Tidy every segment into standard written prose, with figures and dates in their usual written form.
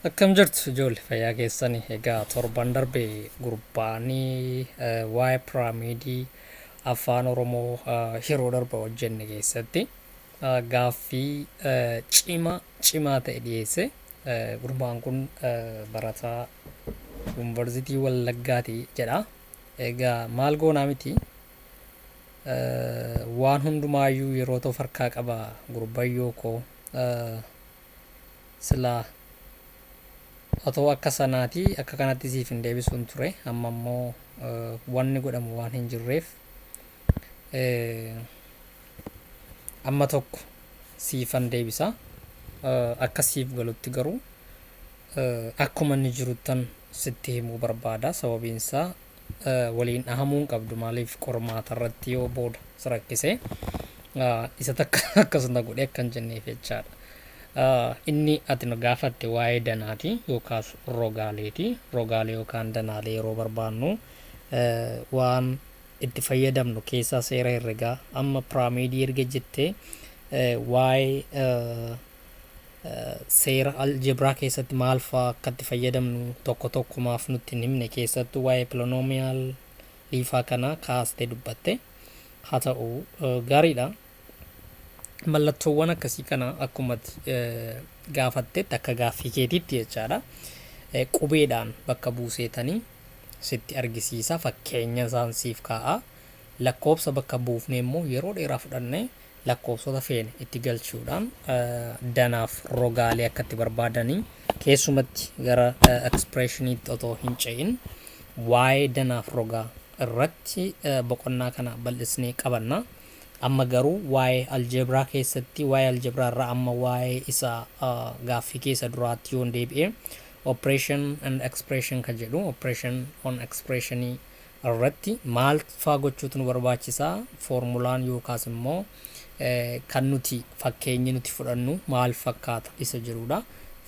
Akkam jirtu ijoollee fayyaa keessanii egaa torban darbee gurbaanii waa'ee piraamiidii afaan Oromoo yeroo darba hojjenne keessatti gaaffii cimaa ta'e dhiyeesse. Gurbaan kun barataa yuunivarsiitii Wallaggaati jedha. Egaa maal goonaa miti waan hundumaayyuu yeroo ta'u harkaa qaba gurbayyoo koo silaa atoo akka sanaati akka kanatti siif hin deebisuun ture amma immoo wanni godhamu waan hin jirreef amma tokko siifan deebisa akka siif galutti garuu akkuma inni jiruttan sitti himuu barbaada sababiinsaa waliin dhahamuun qabdu maaliif qormaata irratti yoo booda sirakkise isa takka akkasuma godhe akkan jenneef jechaadha. Inni ati nu gaafatte waa'ee danaati yookaas rogaaleeti. Rogaalee yookaan danaalee yeroo barbaannu waan itti fayyadamnu keessaa seera herregaa amma piraamiidii erga jettee waa'ee seera algebraa keessatti maal fa'aa akka itti fayyadamnu tokko tokkumaaf nutti hin himne keessattuu waa'ee pooliinoomiyal liifaa kana kaastee dubbatte. Haa ta'u gaariidha. Mallattoowwan akkasii kana akkuma gaafattetti akka gaaffii keetiitti jechaadha. Qubeedhaan bakka buuseetanii sitti argisiisa. Fakkeenya isaan siif kaa'a. Lakkoobsa bakka buufne immoo yeroo dheeraa fudhannee lakkoobsota feene itti galchuudhaan danaaf rogaalee akka itti barbaadanii keessumatti gara ekspreeshiniitti otoo hin ce'in waa'ee danaaf rogaa irratti boqonnaa kana bal'isnee qabanna. Amma garuu waa'ee aljebraa keessatti waa'ee aljebraa irraa amma waa'ee isa gaaffii keessa duraatti yoon deebi'e operation and expression kan jedhu operation on expression irratti maal faa gochuutu nu barbaachisaa formulaan yookaas immoo kan nuti fakkeenyi nuti fudhannu maal fakkaata isa jedhudha.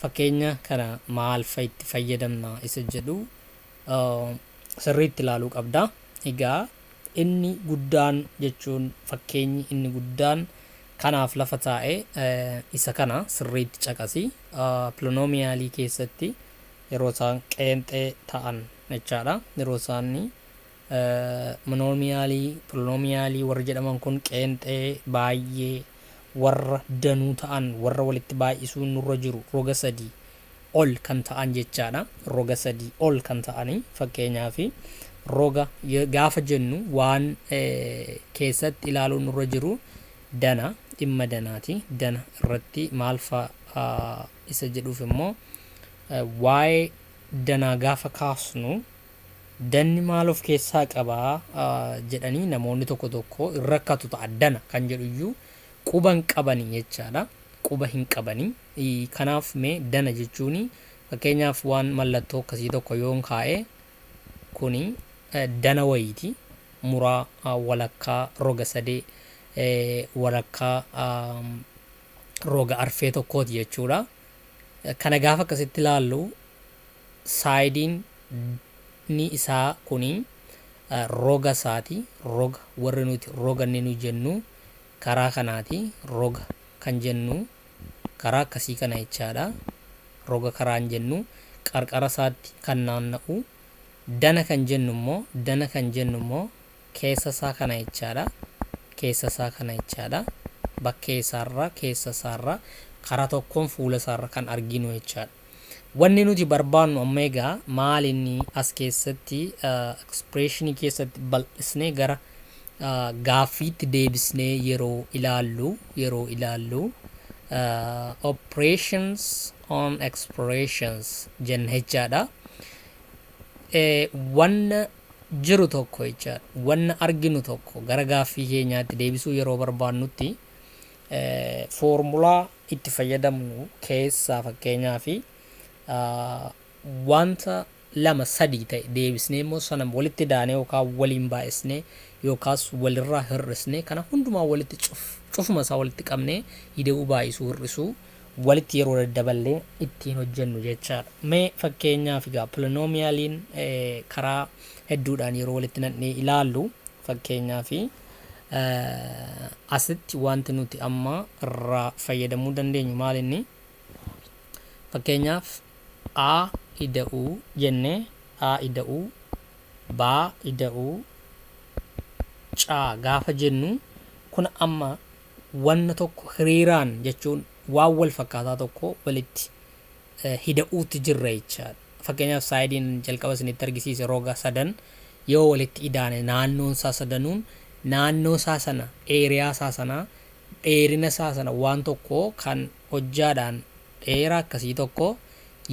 Fakkeenya kana maal fa itti fayyadamna isa jedhu sirriitti ilaaluu qabda. Egaa inni guddaan jechuun fakkeenyi inni guddaan kanaaf lafa taa'e isa kana sirriitti caqasi. Pooliinoomiyaalii keessatti yeroo isaan qeenxee ta'an jechaadha. Yeroo isaanii monoomiyaalii pooliinoomiyaalii warra jedhaman kun qeenxee baay'ee warra danuu ta'an warra walitti baay'isuun nurra jiru roga sadii ol kan ta'an jechaadha. Roga sadii ol kan ta'anii fakkeenyaaf roga gaafa jennu waan keessatti ilaaluun nurra jiru dana dhimma danaati. Dana irratti maal fa'aa isa jedhuuf immoo waa'ee danaa gaafa kaasnu danni maal of keessaa qabaa jedhanii namoonni tokko tokko rakkatu ta'a. Dana kan jedhu iyyuu quba hin qabanii jechaadha. Quba hin qabanii. Kanaaf mee dana jechuun fakkeenyaaf waan mallattoo akkasii tokko yoon kaa'e kuni dana wayiiti. Muraa walakkaa roga sadee walakkaa roga arfee tokkooti jechuudha. Kana gaafa akkasitti ilaallu saayidiin ni isaa kuni roga isaati. Roga warri nuti roga inni nu jennu karaa kanaati. Roga kan jennu karaa akkasii kana jechaadha. Roga karaan jennu qarqara isaatti kan naanna'u. Dana kan jennu immoo keessa isaa kana jechaadha. Keessa isaa kana jechaadha. Bakkee isaarraa keessa isaarraa karaa tokkoon fuula isaarra kan arginu jechaadha. Wanni nuti barbaannu amma egaa maal inni as keessatti ekspreeshinii keessatti bal'isnee gara gaaffiitti deebisnee yeroo ilaallu operations on expressions jenna jechaadha. Wanna jiru tokko jechaadha. Wanna arginu tokko gara gaaffii keenyaatti deebisuu yeroo barbaannutti foormulaa itti fayyadamnu keessaa fakkeenyaaf wanta lama sadii ta'e deebisnee immoo sana walitti daanee yookaan waliin baay'isnee yookaas walirraa hir'isnee kana hundumaa walitti cufuma isaa walitti qabnee hidhuu baay'isuu hir'isuu walitti yeroo daddaballee ittiin hojjennu jechaadha. Mee fakkeenyaaf egaa pooliinoomiyaliin karaa hedduudhaan yeroo walitti naqnee ilaallu fakkeenyaaf asitti wanti nuti amma irraa fayyadamuu dandeenyu maal inni fakkeenyaaf a ida'uu jenne a ida'uu baa ida'uu caa gaafa jennu kun amma wanna tokko hiriiraan jechuun waan wal fakkaataa tokko walitti hida'uutti jirra jechaadha. Fakkeenyaaf saayidiin jalqaba isinitti argisiise roga sadan yoo walitti idaane naannoon isaa sadanuun naannoo isaa sana eeriyaa isaa sana dheerina isaa sana waan tokko kan hojjaadhaan dheeraa akkasii tokko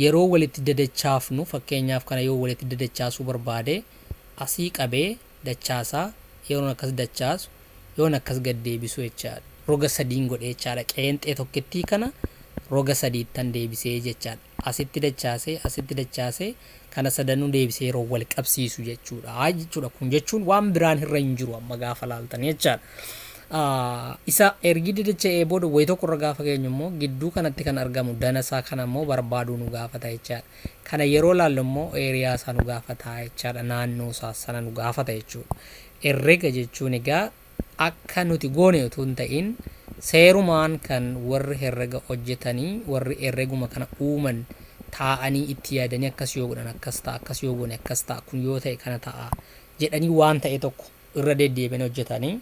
yeroo walitti dadachaafnu fakkeenyaaf kana yoo walitti dadachaasuu barbaade asii qabee dachaasaa yeroo akkas dachaasu yoo akkas gad deebisu jechaadha. Roga sadiin godhee jechaadha. Qeenxee tokkittii kana roga sadiittan deebisee jechaadha. Asitti dachaasee kana sadanuu deebisee yeroo wal qabsiisu jechuudha. Jechuudha kun jechuun waan biraan irra hin jiru amma gaafa laaltan jechaadha. Isa ergi didacha'ee booda wayi tokko irra gaafa geenyu immoo gidduu kanatti kan argamu danasaa kana immoo barbaaduu nu gaafata jechaadha. Kana yeroo laallu immoo eeriyaa isaa nu gaafata jechaadha. Naannoo isaa sana nu gaafata jechuudha. Herrega jechuun egaa akka nuti goone utuu hin ta'in seerumaan kan warri herrega hojjetanii warri herreguma kana uuman taa'anii itti yaadanii akkas yoo godhan akkas ta'a akkas yoo goone akkas ta'a kun yoo ta'e kana ta'a jedhanii waan ta'e tokko irra deddeebiin hojjetanii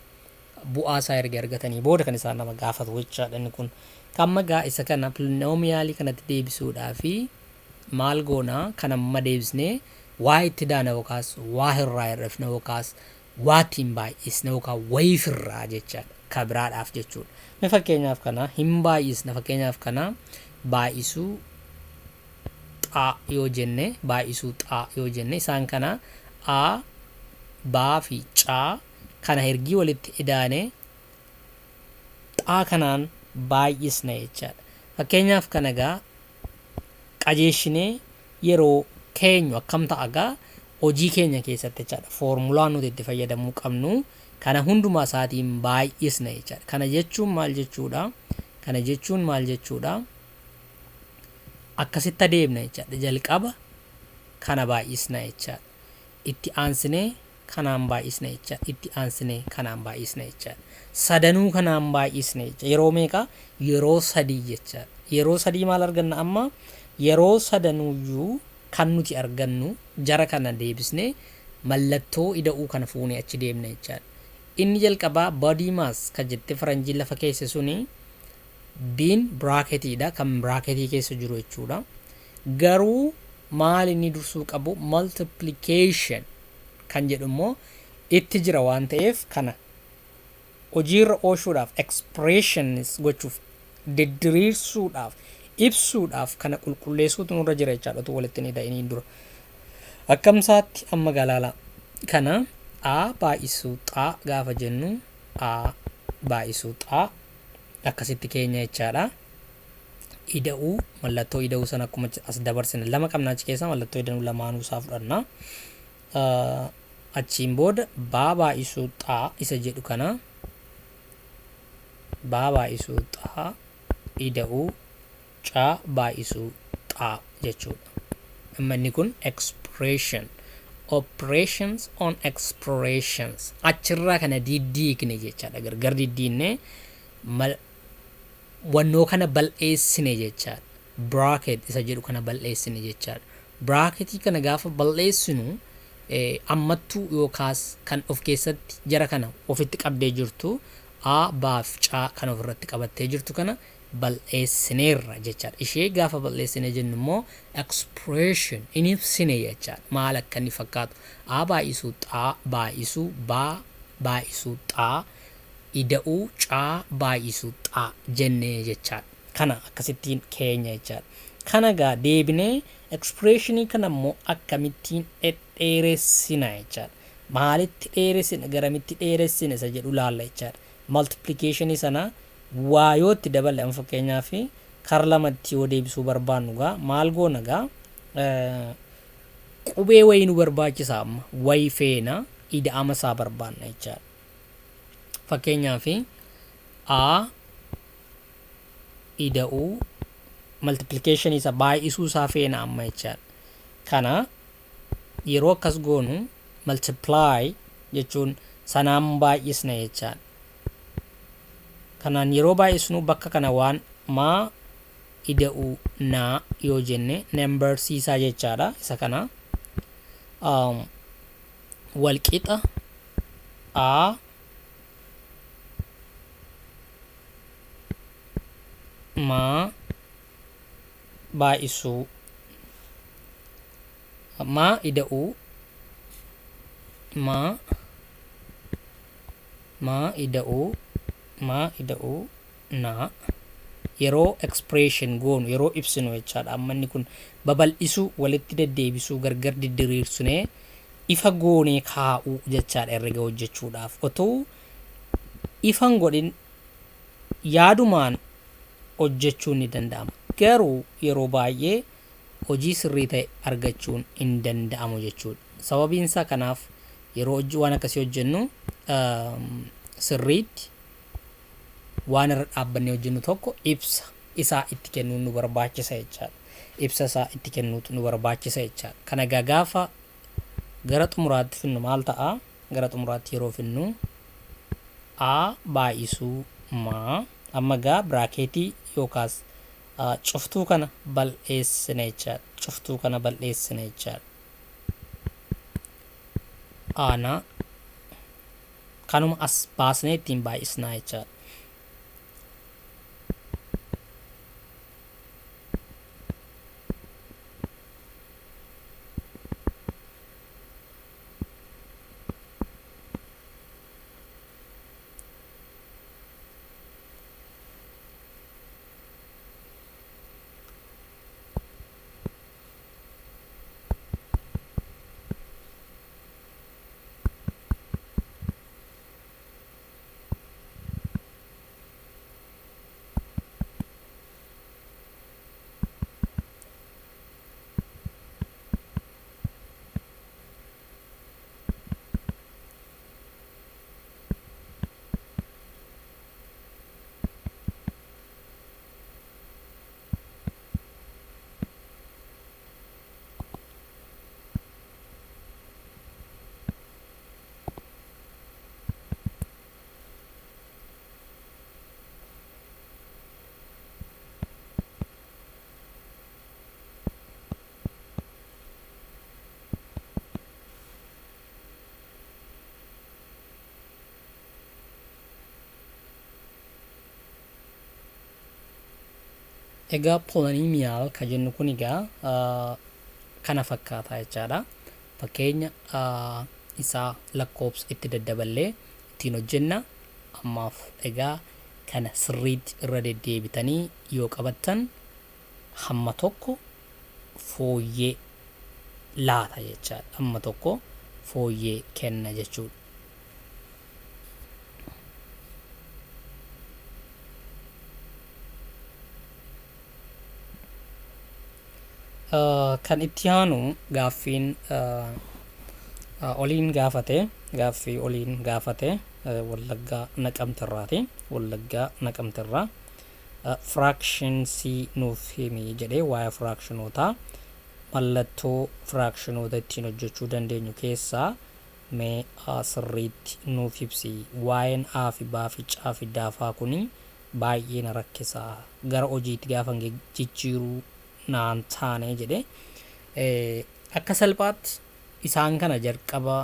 bu'aa isaa erga argatanii booda kan isaan nama gaafatu jechaadha. Inni kun kan magaa isa kana polinomiyaalii kanatti deebisuudhaafi maal goonaa kan amma deebisnee waa itti daana yookaas waa irraa hir'ifna yookaas waatiin baay'isna yookaan wayifirraa jechaadha. Kabiraadhaaf jechuudha. Mee fakkeenyaaf kana hin baay'isna fakkeenyaaf kana baay'isuu xaa yoo jenne baay'isuu xaa yoo jenne isaan kana a baa fi caa kana ergii walitti idaane xaa kanaan baay'isna jechaadha. Fakkeenyaaf kana gaa qajeeshinee yeroo keenyu akkam ta'a gaa hojii keenya keessatti jechaadha. Foormulaan nuti itti fayyadamuu qabnu kana hundumaa isaatiin baay'isna jechaadha. Kana jechuun maal jechuudha? Kana jechuun maal jechuudha? Akkasitti adeemna jechaadha. Jalqaba kana baay'isna jechaadha. Itti aansinee kanaan baay'isna jechaadha. Itti aansinee kanaan baay'isna jechaadha. Sadanuu kanaan baay'isna jechaadha. Yeroo meeqa? Yeroo sadii jechaadha. Yeroo sadii maal arganna amma? Yeroo sadanuuyyuu kan nuti argannu jara kana deebisnee mallattoo ida'uu kana fuunee achi deemna jechaadha. Inni jalqabaa body mass kan jette faranjiin lafa keessa suni biin braaketiidha kan braaketii keessa jiru jechuudha. Garuu maal inni dursuu qabu multiplication kan jedhu immoo itti jira waan ta'eef kana hojiirra oolchuudhaaf expressions gochuuf diriirsuudhaaf ibsuudhaaf kana qulqulleessuutu nurra jira jechaadha. Utuu walitti ni da'iniin dura akkamsaatti amma galaala kana a baay'isuu xaa gaafa jennu a baay'isuu xaa akkasitti keenya jechaadha. Ida'uu mallattoo ida'uu sana akkuma as dabarsine lama qabna achi keessa mallattoo ida'uu lamaanuu isaa fudhanna. Achiin booda baa baay'isuu xaa isa jedhu kana baa baay'isuu xaa ida'uu caa baay'isuu xaa jechuudha. Inni kun expression operations on explorations achirraa kana diddiigne jechaadha. Gargar diddiinne wannoo kana bal'eessine jechaadha. Bracket isa jedhu kana bal'eessine jechaadha. Bracketii kana gaafa bal'eessinu ammattuu yookaas kan of keessatti jara kana ofitti qabdee jirtu a baaf caa kan ofirratti qabattee jirtu kana bal'eessineerra jechaadha. Ishee gaafa bal'eessine jennu immoo expression in ibsine jechaadha. Maal akka inni fakkaatu a baay'isuu xaa baay'isuu baa baay'isuu xaa ida'uu caa baay'isuu xaa jennee jechaadha. Kana akkasittiin keenya jechaadha. Kana gaa deebinee expressionii kana immoo akkamittiin dheeressina jechaadha. Maalitti dheeressina garamitti dheeressina isa jedhu laalla jechaadha. Multiplicationii sana waa yoo itti daballe amma fakkeenyaaf kara lamatti yoo deebisuu barbaannu gaa maal goona gaa qubee wayii nu barbaachisa amma wayi feena ida'ama isaa barbaanna jechaadha. Fakkeenyaaf a ida'uu multiplication isa baay'isuu isaa feena amma jechaadha. Kana yeroo akkas goonu multiply jechuun sanaan baay'isna jechaadha. Kanaan yeroo baay'isnu bakka kana waan maa ida'u naa yoo jenne number siisaa jechaadha. Isa kana walqixa a ma baay'isuu ma ida'u naa yeroo expression goonu yeroo ibsinu jechaadha. Amma inni kun babal'isuu walitti deddeebisuu gargar diddiriirsinee ifa goonee kaa'uu jechaadha herrega hojjechuudhaaf. Otoo ifan godhin yaadumaan hojjechuun ni danda'ama. Garuu yeroo baay'ee hojii sirrii ta'e argachuun hin danda'amu jechuudha. Sababiin isaa kanaaf yeroo waan akkasii hojjennu sirriitti waan irra dhaabbannee hojjennu tokko ibsa isaa itti kennuun nu barbaachisa jechaadha. Ibsa isaa itti kennuutu nu barbaachisa jechaadha. Kana gaafa gara xumuraatti finnu maal ta'a? Gara xumuraatti yeroo finnu a baay'isuu maa amma gaa biraakeetii yookaas cuftuu kana bal'eessina jechaadha. Cuftuu kana bal'eessina jechaadha. Ana kanuma as baasnee ittiin baay'isnaa jechaadha. Egaa pooliniimiyaal kan jennu kun egaa kana fakkaata jechaadha. Fakkeenya isaa lakkoobsa itti daddaballee ittiin hojjenna. Ammaaf egaa kana sirriitti irra deddeebitanii yoo qabattan hamma tokko fooyyee laata jechaadha. Hamma tokko fooyyee kenna jechuudha. Kan itti aanu gaaffiin oliin gaafate Wallaggaa Naqamteerraati. Wallaggaa Naqamteerraa fractionsii nuuf himi jedhee waa'ee fractionootaa mallattoo fractionoota ittiin hojjechuu dandeenyu keessaa mee sirriitti nuuf ibsi. Waa'een a fi b fi c fi d faa kuni baay'ee na rakkisaa gara hojiitti gaafan jijjiiruu naan taane jedhe akka salphaatti isaan kana jalqaba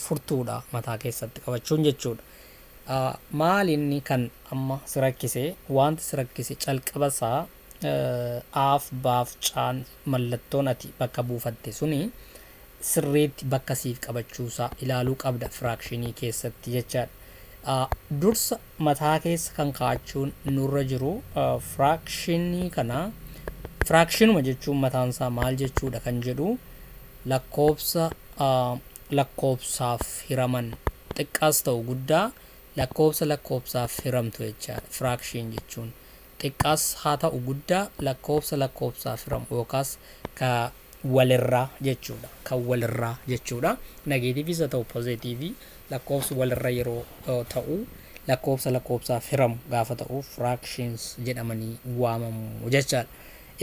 furtuudha mataa keessatti qabachuun jechuudha. Maalinni kan amma si rakkise wanti si rakkise calqabasaa aaf baaf caan mallattoon ati bakka buufatte suni sirriitti bakka siif qabachuusaa ilaaluu qabda firaakshinii keessatti jechaadha. Dursa mataa keessa kan kaa'achuun nurra jiru firaakshinii kana firaakshinuma jechuun mataansaa maal jechuudha kan jedhu lakkoobsaaf hiraman xiqqaas ta'u guddaa lakkoobsaaf hiramtu jechaadha. Firaakshin jechuun xiqqaas haa ta'u guddaa lakkoobsaaf hiramu yookaas ka walirraa jechuudha. Kan walirraa jechuudha. Negeetiivis haa ta'u poozitiivii lakkoobsi walirra yeroo ta'u lakkoobsaaf hiramu gaafa ta'u firaakshins jedhamanii waamamu jechaadha.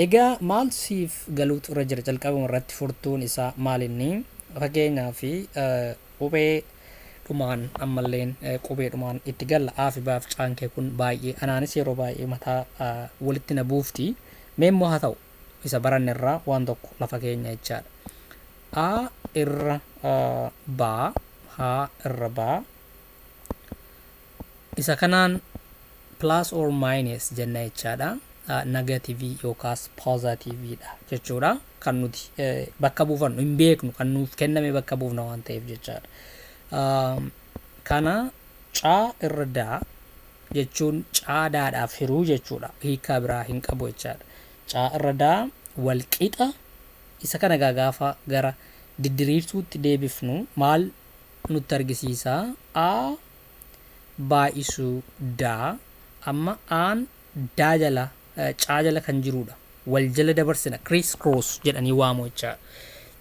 Egaa maal siif galuutu irra jira jalqabuma irratti furtuun isaa maalinni fakkeenyaa fi qubee dhumaan ammalleen qubeedhumaan itti galla aafi baaf caankee kun baay'ee anaanis yeroo baay'ee mataa walitti na buufti meemmoo haa ta'u isa baranne irraa waan tokko lafa keenya jechaadha. A irra baa haa irra baa isa kanaan plus or minus jenna jechaadha. Negative yookaas positive dha jechuudha kan nuti bakka buufannu hin beeknu kan nuuf kenname bakka buufna waan ta'eef jechaadha. Kana caa irra daa jechuun caadaadhaaf hiruu jechuudha. Hiikaa biraa hin qabu jechaadha. Caa irra daa wal qixa isa kana gaafa gara didiriirtuutti deebifnu maal nutti argisiisa? A baay'isuu daa amma aan daa jala caa jala kan jirudha. Wal jala dabarsina criss cross jedhanii waamu jechaadha.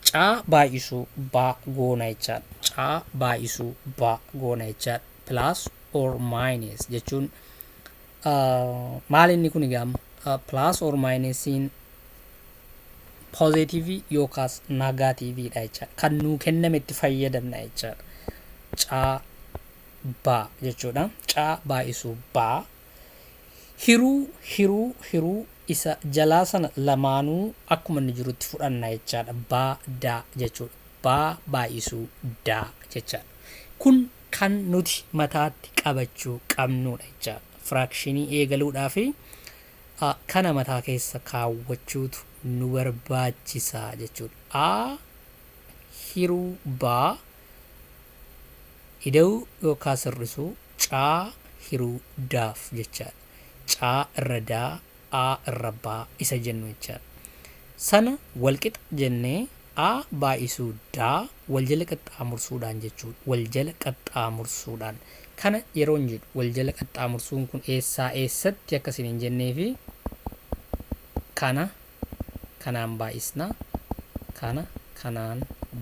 Caa baay'isuu baa goona jechaadha. Caa baay'isuu baa goona jechaadha. Plus or minus jechuun maal inni kun egaa plus or minusiin positive yookaas negative dha jechaadha. Kan nuu kenname itti fayyadamna jechaadha. Caa baa jechuudha. Caa baay'isuu baa hiruu isa jalaa sana lamaanuu akkuma inni jirutti fudhanna jechaadha. Baa daa jechuudha. Baa baay'isuu daa jechaadha. Kun kan nuti mataatti qabachuu qabnudha jechaadha. Firaakshinii eegaluudhaa fi kana mataa keessa kaawwachuutu nu barbaachisaa jechuudha. A hiruu baa ida'uu yookaas hir'isuu caa hiruu daaf jechaadha. Caa irra daa A irra baa isa jennu jechaadha. Sana walqixa jennee A baay'isuu daa wal jala qaxxaamursuudhaan jechuudha. Wal jala qaxxaamursuudhaan kana yeroo hin jedhu wal jala qaxxaamursuun kun eessaa eessatti akkasiin hin jennee fi kana kanaan baay'isna kana kanaan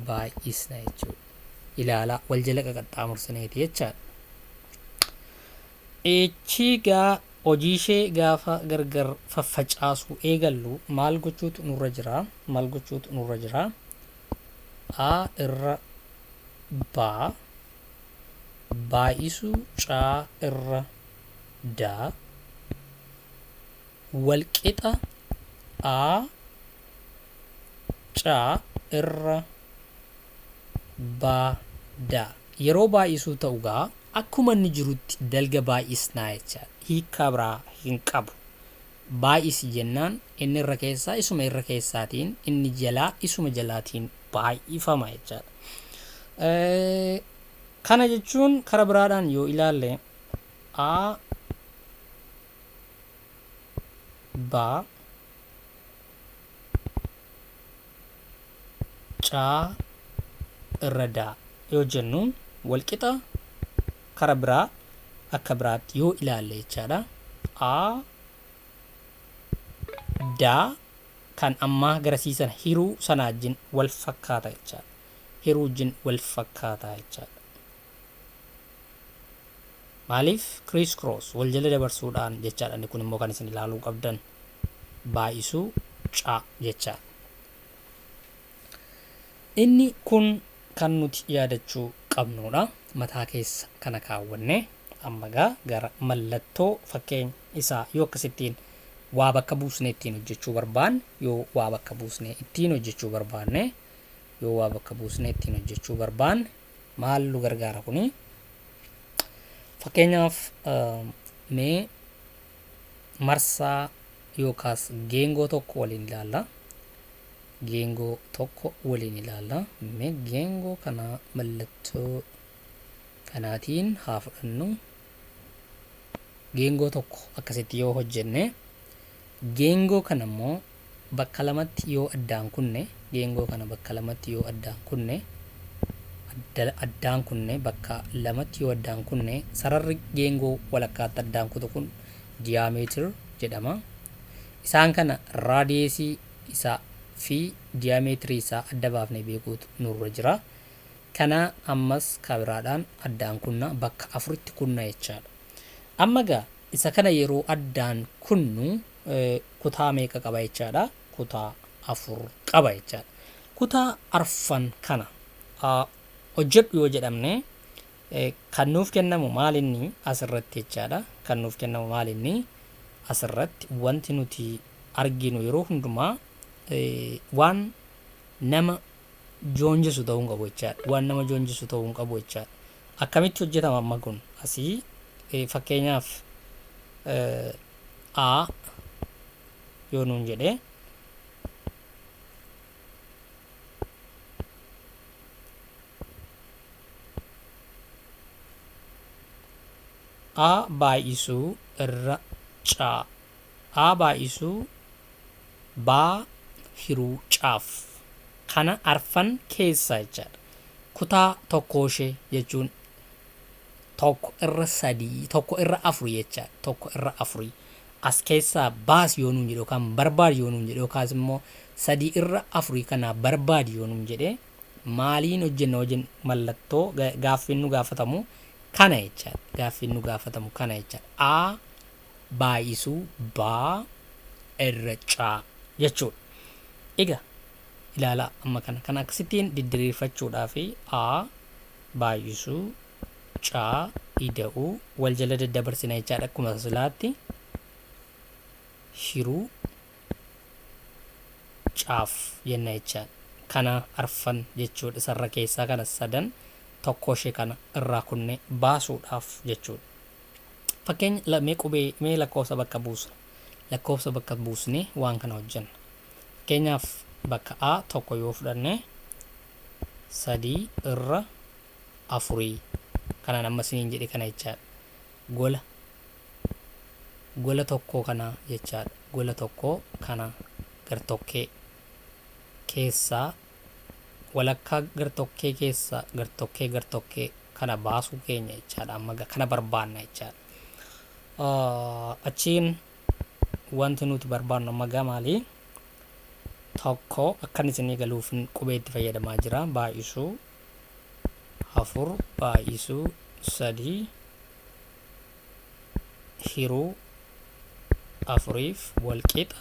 baay'isna jechuudha. Ilaalaa wal jala qaxxaamursineeti jechaadha. Echigaa hojii ishee gaafa gargar faffacaasuu eegallu maal gochuutu nurra jira? A irra baa baay'isuu caa irra daa wal qixa A caa irra baa daa. Yeroo baay'isuu ta'u gaa akkuma inni jirutti dalga baay'isnaa jechaadha. Hiikaa biraa hin qabu. Baay'isi jennaan inni irra keessaa isuma irra keessaatiin inni jalaa isuma jalaatiin baay'ifama jechaadha. Kana jechuun karaa biraadhaan yoo ilaalle A baa caa irra daa yoo jennuun walqixa karaa biraa akka biraatti yoo ilaalle jechaadha. A daa kan ammaa garasiisan hiruu sanaa wajjin wal fakkaata jechaadha. Hiruu wajjin wal fakkaata jechaadha. Maaliif criss cross wal jala dabarsuudhaan jechaadha. Inni kun immoo kan isin ilaaluu qabdan baay'isuu caa jechaadha. Inni kun kan nuti yaadachuu qabnudha. Mataa keessa kana kaawwanne amma gara mallattoo fakkeenya isaa yoo akkasittiin waa bakka buusnee ittiin hojjechuu barbaanne yoo waa bakka buusnee ittiin hojjechuu barbaanne maal nu gargaara kuni? Fakkeenyaaf mee marsaa yookaas geengoo tokko waliin ilaalla. Mee geengoo kana mallattoo kanaatiin haa fudhannu. Geengoo tokko akkasitti yoo hojjenne geengoo kana immoo bakka lamatti yoo addaan kunne sararri geengoo walakkaatti addaan kutu kun diiyaameetir jedhama. Isaan kana raadiyeesii isaa fi diiyaameetirii isaa adda baafnee beekuutu nurra jira. Kana ammas kabiraadhaan addaan kunna bakka afuritti kunna jechaadha. Amma isa kana yeroo addaan kunnu kutaa meeqa qaba jechaadha? Kutaa afur qaba jechaadha. Kutaa arfan kana hojjedhu yoo jedhamne kan nuuf kennamu maalinni asirratti jechaadha. Kan nuuf kennamu maalinni asirratti wanti nuti arginu yeroo hundumaa waan nama joonjisu ta'uu hin qabu jechaadha. Waan nama joonjisu ta'uu hin qabu jechaadha. Akkamitti hojjetama amma kun asii fakkeenyaaf a yoo nuun jedhee a baay'isuu irra caa a baay'isuu baa hiruu caaf kana arfan keessaa jechaadha. Kutaa tokkooshee jechuun tokko irra sadii tokko irra afurii jechaadha. Tokko irra afurii as keessaa baas yoo nuun jedhe yookaan barbaadi yoo nuun jedhe yookaas immoo sadii irra afurii kanaa barbaadi yoo nuun jedhe maaliin hojjenna wajjin mallattoo gaaffiin nu gaafatamu kana jechaadha. Gaaffiin nu gaafatamu kana jechaadha. A baay'isuu baa irra caa jechuudha. Egaa ilaalaa amma kana akkasittiin didiriirfachuudhaa fi a baay'isuu caa ida'uu wal jala daddabarsina jechaadha. Akkuma silaatti hiruu caaf jenna jechaadha. Kana arfan jechuudha. Sarara keessaa kana sadan tokkooshee kana irraa kunne baasuudhaaf jechuudha. Fakkeenya mee lakkoofsa bakka buusna. Lakkoofsa bakka buusnee waan kana hojjenna. Fakkeenyaaf bakka a tokko yoo fudhanne sadii irra afurii kanaan amma isiniin jedhe kana jechaadha. Gola tokkoo kana jechaadha. Gola tokkoo kana gartokkee keessaa walakkaa gartokkee keessaa gartokkee kana baasuu keenya jechaadha. Amma kana barbaanna jechaadha. Achiin wanti nuti barbaannu amma maalii tokko akkan isinii galuuf qubeetti fayyadamaa jira. Baay'isuu afur baay'isuu sadii hiruu afuriif walqixa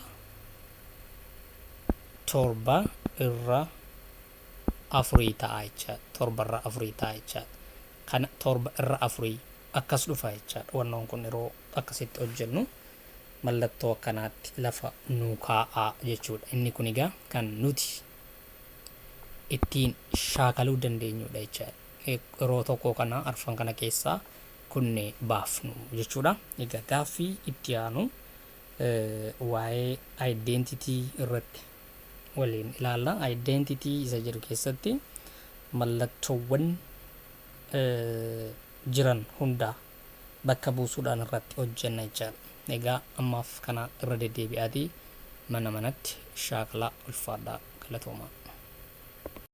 torba irra afurii ta'a jechaadha. Torba irra afurii ta'a jechaadha. Kana torba irra afurii akkas dhufa jechaadha. Wannoon kun yeroo akkasitti hojjennu mallattoo akkanaatti lafa nuu kaa'aa jechuudha. Inni kun egaa kan nuti ittiin shaakaluu dandeenyudha jechaadha. Yeroo tokko kana arfan kana keessaa kunne baafnu jechuudha. Egaa gaaffii itti aanu waa'ee identity irratti waliin ilaalla. Identity isa jedhu keessatti mallattoowwan jiran hundaa bakka buusuudhaan irratti hojjenna jechaadha. Egaa ammaaf kana irra deddeebi'aatii mana manatti shaakalaa ulfaadhaa. Galatoomaa.